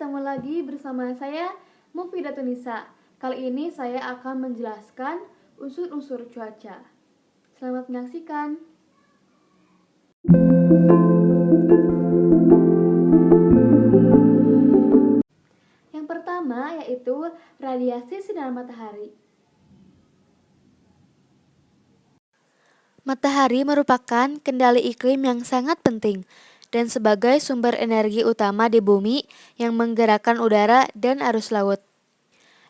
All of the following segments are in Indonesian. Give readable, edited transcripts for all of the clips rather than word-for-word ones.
ketemu lagi bersama saya Mufidatunisa. Kali ini saya akan menjelaskan unsur-unsur cuaca. Selamat menyaksikan. Yang pertama yaitu radiasi sinar matahari. Matahari merupakan kendali iklim yang sangat penting dan sebagai sumber energi utama di bumi yang menggerakkan udara dan arus laut.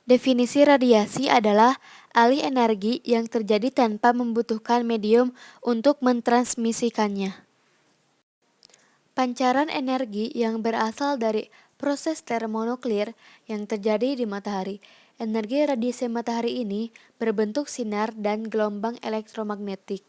Definisi radiasi adalah alih energi yang terjadi tanpa membutuhkan medium untuk mentransmisikannya. Pancaran energi yang berasal dari proses termonuklir yang terjadi di matahari. Energi radiasi matahari ini berbentuk sinar dan gelombang elektromagnetik.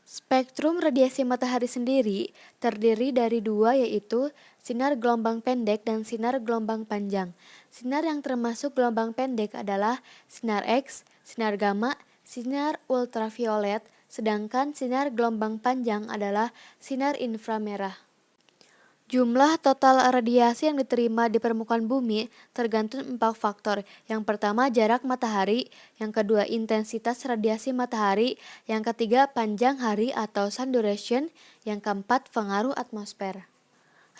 Spektrum radiasi matahari sendiri terdiri dari dua, yaitu sinar gelombang pendek dan sinar gelombang panjang. Sinar yang termasuk gelombang pendek adalah sinar X, sinar gamma, sinar ultraviolet, sedangkan sinar gelombang panjang adalah sinar inframerah. Jumlah total radiasi yang diterima di permukaan bumi tergantung 4 faktor. Yang pertama jarak matahari, yang kedua intensitas radiasi matahari, yang ketiga panjang hari atau sun duration, yang keempat pengaruh atmosfer.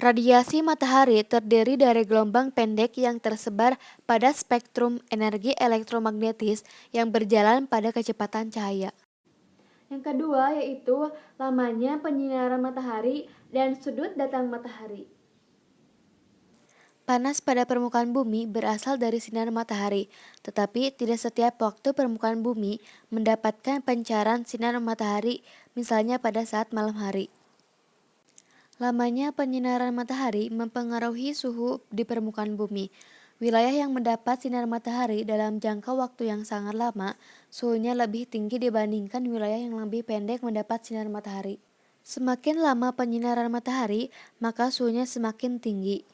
Radiasi matahari terdiri dari gelombang pendek yang tersebar pada spektrum energi elektromagnetis yang berjalan pada kecepatan cahaya. Yang kedua yaitu lamanya penyinaran matahari dan sudut datang matahari. Panas pada permukaan bumi berasal dari sinar matahari, tetapi tidak setiap waktu permukaan bumi mendapatkan pancaran sinar matahari, misalnya pada saat malam hari. Lamanya penyinaran matahari mempengaruhi suhu di permukaan bumi. Wilayah yang mendapat sinar matahari dalam jangka waktu yang sangat lama, suhunya lebih tinggi dibandingkan wilayah yang lebih pendek mendapat sinar matahari. Semakin lama penyinaran matahari, maka suhunya semakin tinggi.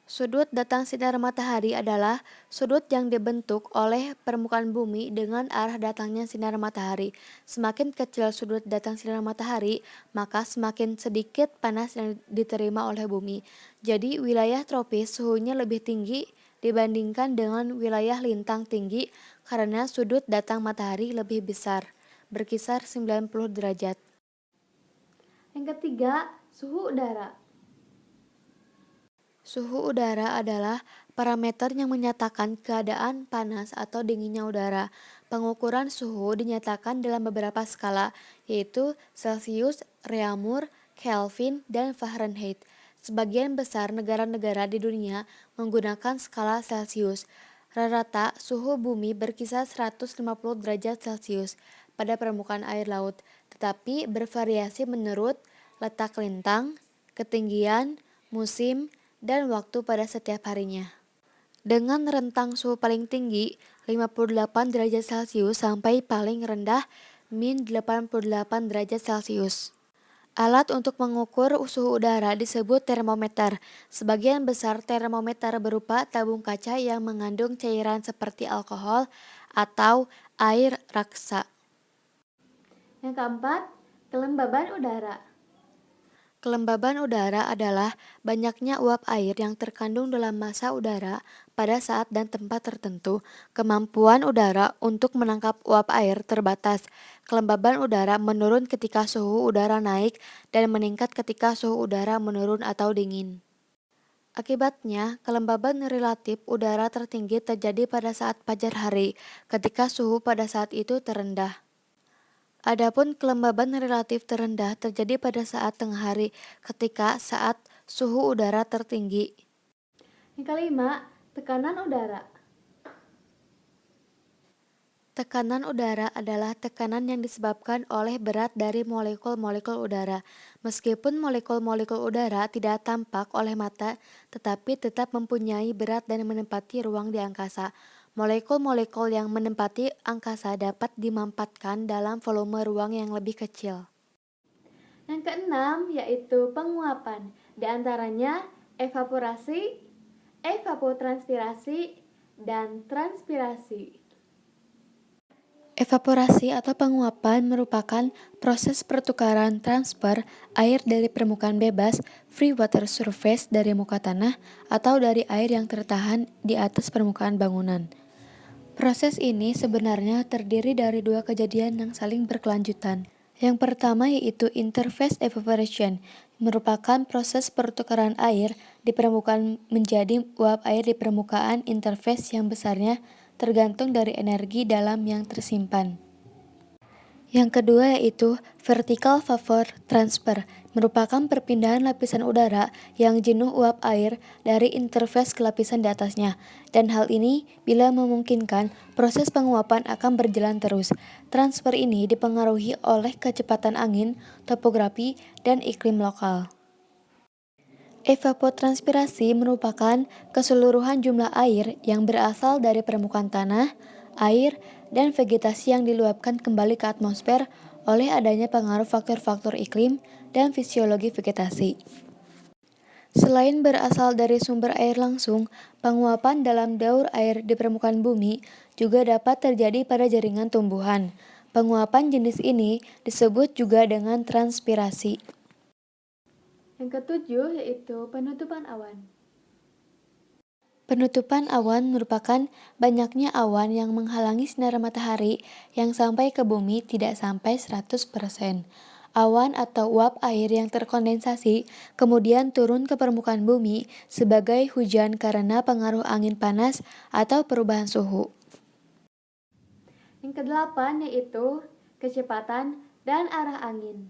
Sudut datang sinar matahari adalah sudut yang dibentuk oleh permukaan bumi dengan arah datangnya sinar matahari. Semakin kecil sudut datang sinar matahari, maka semakin sedikit panas yang diterima oleh bumi. Jadi wilayah tropis suhunya lebih tinggi dibandingkan dengan wilayah lintang tinggi karena sudut datang matahari lebih besar, berkisar 90 derajat. Yang ketiga, suhu udara. Suhu udara adalah parameter yang menyatakan keadaan panas atau dinginnya udara. Pengukuran suhu dinyatakan dalam beberapa skala, yaitu Celsius, Reaumur, Kelvin, dan Fahrenheit. Sebagian besar negara-negara di dunia menggunakan skala Celsius. Rata-rata suhu bumi berkisar 150 derajat Celcius pada permukaan air laut, tetapi bervariasi menurut letak lintang, ketinggian, musim, dan waktu pada setiap harinya. Dengan rentang suhu paling tinggi 58 derajat Celcius sampai paling rendah min 88 derajat Celcius. Alat untuk mengukur suhu udara disebut termometer. Sebagian besar termometer berupa tabung kaca yang mengandung cairan seperti alkohol atau air raksa. Yang keempat, kelembaban udara. Kelembaban udara adalah banyaknya uap air yang terkandung dalam massa udara pada saat dan tempat tertentu. Kemampuan udara untuk menangkap uap air terbatas. Kelembaban udara menurun ketika suhu udara naik dan meningkat ketika suhu udara menurun atau dingin. Akibatnya, kelembaban relatif udara tertinggi terjadi pada saat fajar hari, ketika suhu pada saat itu terendah. Adapun kelembaban relatif terendah terjadi pada saat tengah hari ketika saat suhu udara tertinggi. Yang kelima, tekanan udara. Tekanan udara adalah tekanan yang disebabkan oleh berat dari molekul-molekul udara. Meskipun molekul-molekul udara tidak tampak oleh mata, tetapi tetap mempunyai berat dan menempati ruang di angkasa. Molekul-molekul yang menempati angkasa dapat dimampatkan dalam volume ruang yang lebih kecil. Yang keenam yaitu penguapan, di antaranya evaporasi, evapotranspirasi, dan transpirasi. Evaporasi atau penguapan merupakan proses pertukaran transfer air dari permukaan bebas free water surface dari muka tanah atau dari air yang tertahan di atas permukaan bangunan. Proses ini sebenarnya terdiri dari dua kejadian yang saling berkelanjutan. Yang pertama yaitu interface evaporation, merupakan proses pertukaran air di permukaan menjadi uap air di permukaan interface yang besarnya tergantung dari energi dalam yang tersimpan. Yang kedua yaitu vertical vapor transfer, merupakan perpindahan lapisan udara yang jenuh uap air dari interface ke lapisan di atasnya. Dan hal ini bila memungkinkan, proses penguapan akan berjalan terus. Transfer ini dipengaruhi oleh kecepatan angin, topografi, dan iklim lokal. Evapotranspirasi merupakan keseluruhan jumlah air yang berasal dari permukaan tanah, air, dan vegetasi yang diluapkan kembali ke atmosfer oleh adanya pengaruh faktor-faktor iklim dan fisiologi vegetasi. Selain berasal dari sumber air langsung, penguapan dalam daur air di permukaan bumi juga dapat terjadi pada jaringan tumbuhan. Penguapan jenis ini disebut juga dengan transpirasi. Yang ketujuh yaitu penutupan awan. Penutupan awan merupakan banyaknya awan yang menghalangi sinar matahari yang sampai ke bumi tidak sampai 100%. Awan atau uap air yang terkondensasi kemudian turun ke permukaan bumi sebagai hujan karena pengaruh angin panas atau perubahan suhu. Yang kedelapan yaitu kecepatan dan arah angin.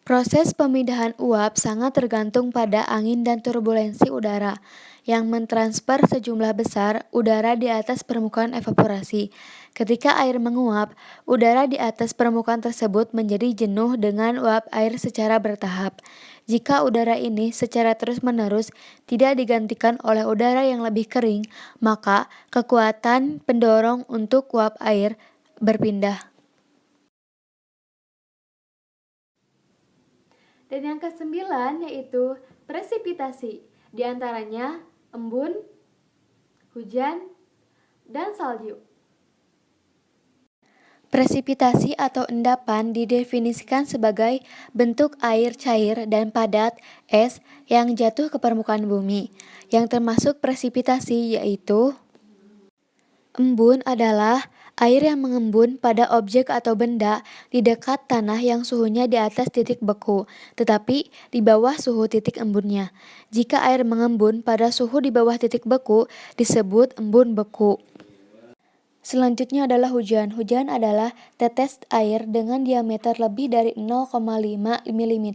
Proses pemindahan uap sangat tergantung pada angin dan turbulensi udara yang mentransfer sejumlah besar udara di atas permukaan evaporasi. Ketika air menguap, udara di atas permukaan tersebut menjadi jenuh dengan uap air secara bertahap. Jika udara ini secara terus-menerus tidak digantikan oleh udara yang lebih kering, maka kekuatan pendorong untuk uap air berpindah. Dan yang kesembilan yaitu presipitasi, di antaranya embun, hujan, dan salju. Presipitasi atau endapan didefinisikan sebagai bentuk air cair dan padat es yang jatuh ke permukaan bumi. Yang termasuk presipitasi yaitu embun adalah air yang mengembun pada objek atau benda di dekat tanah yang suhunya di atas titik beku, tetapi di bawah suhu titik embunnya. Jika air mengembun pada suhu di bawah titik beku, disebut embun beku. Selanjutnya adalah hujan. Hujan adalah tetes air dengan diameter lebih dari 0,5 mm.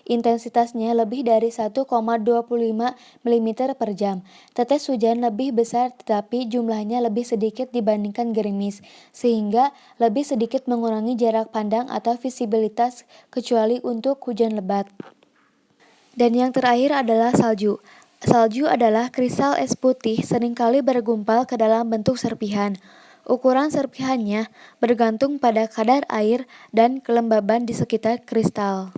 Intensitasnya lebih dari 1,25 mm per jam. Tetes hujan lebih besar tetapi jumlahnya lebih sedikit dibandingkan gerimis, sehingga lebih sedikit mengurangi jarak pandang atau visibilitas kecuali untuk hujan lebat. Dan yang terakhir adalah salju. Salju adalah kristal es putih seringkali bergumpal ke dalam bentuk serpihan. Ukuran serpihannya bergantung pada kadar air dan kelembaban di sekitar kristal.